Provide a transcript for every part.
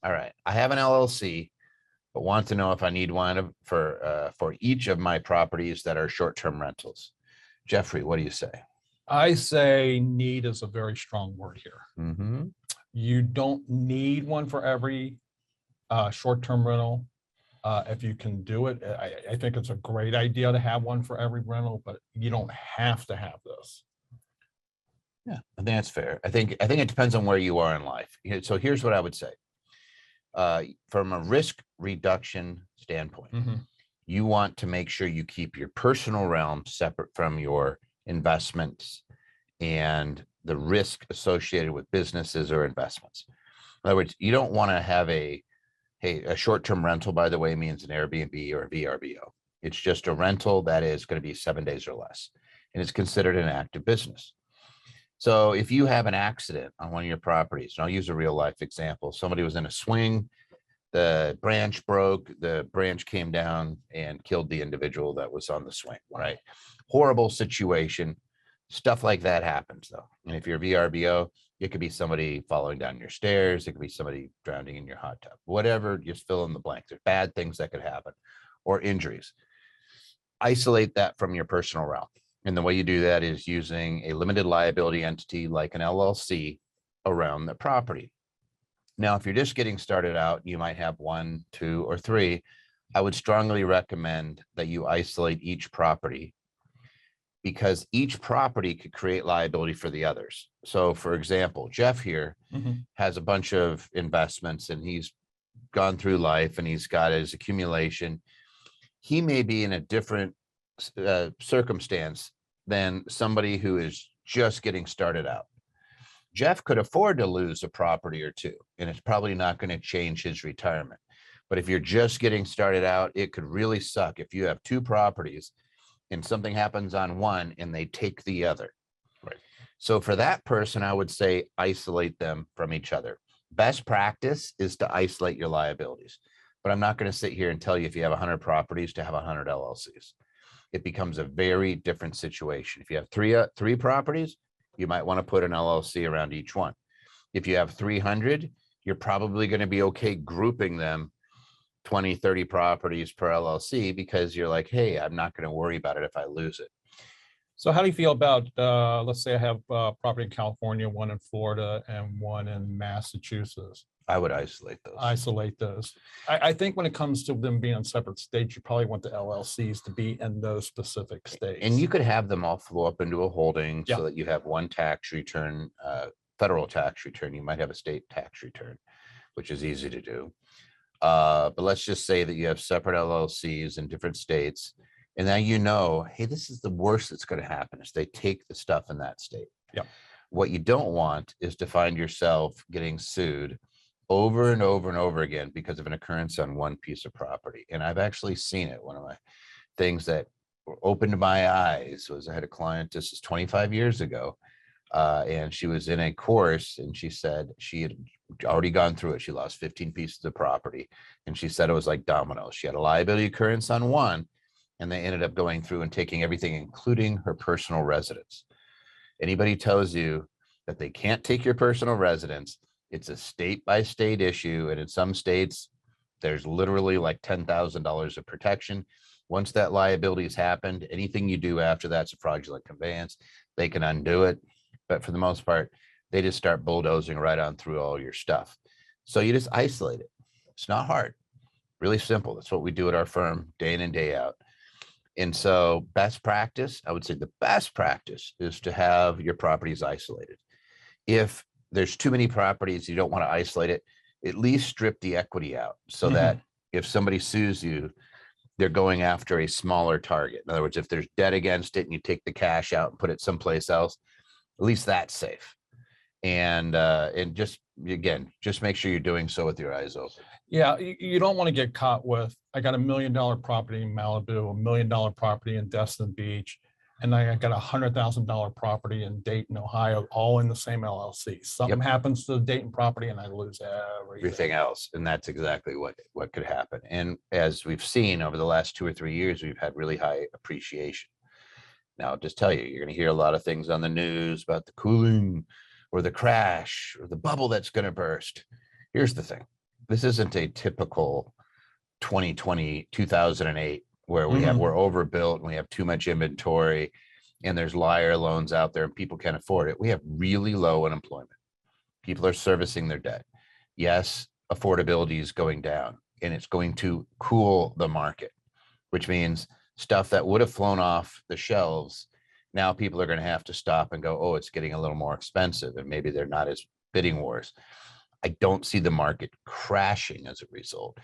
all right, I have an LLC, but want to know if I need one for each of my properties that are short-term rentals. Jeffrey, what do you say? I say need is a very strong word here. Mm-hmm. You don't need one for every short-term rental. If you can do it, I think it's a great idea to have one for every rental, but you don't have to have this. Yeah, I think that's fair. I think it depends on where you are in life. So here's what I would say. From a risk reduction standpoint, you want to make sure you keep your personal realm separate from your investments and the risk associated with businesses or investments. In other words, you don't want to have a short-term rental, by the way, means an Airbnb or a VRBO. It's just a rental that is going to be 7 days or less, and it's considered an active business. So if you have an accident on one of your properties, and I'll use a real life example, somebody was in a swing, the branch broke, the branch came down and killed the individual that was on the swing, right? Horrible situation. Stuff like that happens though. And if you're VRBO, it could be somebody falling down your stairs. It could be somebody drowning in your hot tub, whatever, just fill in the blank. There's bad things that could happen or injuries. Isolate that from your personal realm. And the way you do that is using a limited liability entity like an LLC around the property. Now, if you're just getting started out, you might have 1, 2, or 3. I would strongly recommend that you isolate each property because each property could create liability for the others. So for example, Jeff here has a bunch of investments and he's gone through life and he's got his accumulation. He may be in a different circumstance than somebody who is just getting started out. Jeff could afford to lose a property or two, and it's probably not going to change his retirement. But if you're just getting started out, it could really suck if you have 2 properties and something happens on one and they take the other. Right. So for that person, I would say isolate them from each other. Best practice is to isolate your liabilities. But I'm not going to sit here and tell you if you have 100 properties to have 100 LLCs. It becomes a very different situation. If you have three properties, you might want to put an LLC around each one. If you have 300, you're probably going to be okay grouping them 20, 30 properties per LLC because you're like, hey, I'm not going to worry about it if I lose it. So how do you feel about, let's say I have property in California, one in Florida, and one in Massachusetts? I would isolate those. I think when it comes to them being in separate states, you probably want the LLCs to be in those specific states. And you could have them all flow up into a holding so that you have one tax return, federal tax return. You might have a state tax return, which is easy to do. But let's just say that you have separate LLCs in different states. And now you know, hey, this is the worst that's going to happen is they take the stuff in that state. Yeah. What you don't want is to find yourself getting sued over and over and over again because of an occurrence on one piece of property. And I've actually seen it. One of my things that opened my eyes was I had a client, this is 25 years ago, and she was in a course and she said she had already gone through it. She lost 15 pieces of property. And she said it was like dominoes. She had a liability occurrence on one, and they ended up going through and taking everything, including her personal residence. Anybody tells you that they can't take your personal residence, it's a state by state issue. And in some states, there's literally like $10,000 of protection. Once that liability has happened, anything you do after that's a fraudulent conveyance. They can undo it. But for the most part, they just start bulldozing right on through all your stuff. So you just isolate it. It's not hard, really simple. That's what we do at our firm day in and day out. And so best practice, I would say the best practice is to have your properties isolated. If there's too many properties, you don't want to isolate it, at least strip the equity out so that if somebody sues you, they're going after a smaller target. In other words, if there's debt against it and you take the cash out and put it someplace else, at least that's safe. And just, again, just make sure you're doing so with your eyes open. Yeah, you don't want to get caught with, I got $1 million property in Malibu, $1 million property in Destin Beach, and I got $100,000 property in Dayton, Ohio, all in the same LLC. Something happens to the Dayton property and I lose everything else. And that's exactly what could happen. And as we've seen over the last 2 or 3 years, we've had really high appreciation. Now, I'll just tell you, you're going to hear a lot of things on the news about the cooling or the crash or the bubble that's going to burst. Here's the thing. this isn't a typical 2020, 2008, where we're overbuilt and we have too much inventory and there's liar loans out there and people can't afford it. We have really low unemployment. People are servicing their debt. Yes, affordability is going down and it's going to cool the market, which means stuff that would have flown off the shelves, now people are going to have to stop and go, oh, it's getting a little more expensive, and maybe they're not as bidding wars. I don't see the market crashing as a result.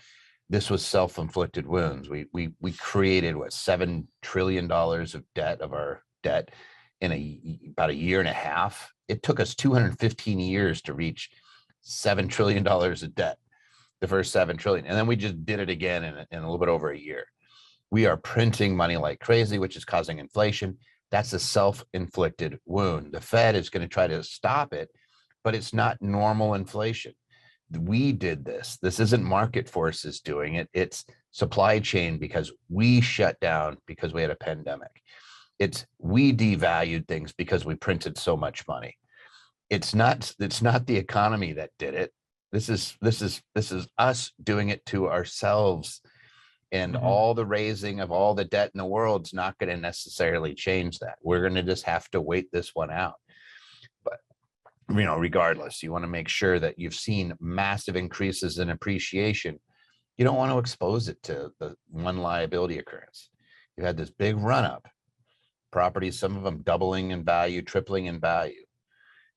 This was self-inflicted wounds. We created what, $7 trillion of debt, of our debt, in about a year and a half. It took us 215 years to reach $7 trillion of debt, the first 7 trillion, and then we just did it again in a little bit over a year. We are printing money like crazy, which is causing inflation. That's a self-inflicted wound. The Fed is going to try to stop it, but it's not normal inflation. We did this. This isn't market forces doing it. It's supply chain, because we shut down because we had a pandemic. It's we devalued things because we printed so much money. It's not the economy that did it. This is us doing it to ourselves. And all the raising of all the debt in the world is not going to necessarily change that. We're going to just have to wait this one out. But, regardless, you want to make sure that you've seen massive increases in appreciation. You don't want to expose it to the one liability occurrence. You had this big run up, properties, some of them doubling in value, tripling in value.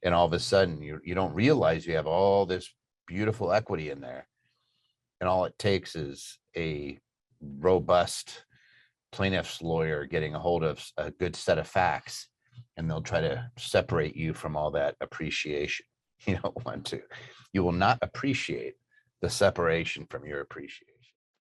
And all of a sudden you don't realize you have all this beautiful equity in there. And all it takes is a robust plaintiff's lawyer getting a hold of a good set of facts, and they'll try to separate you from all that appreciation. You don't want to. You will not appreciate the separation from your appreciation.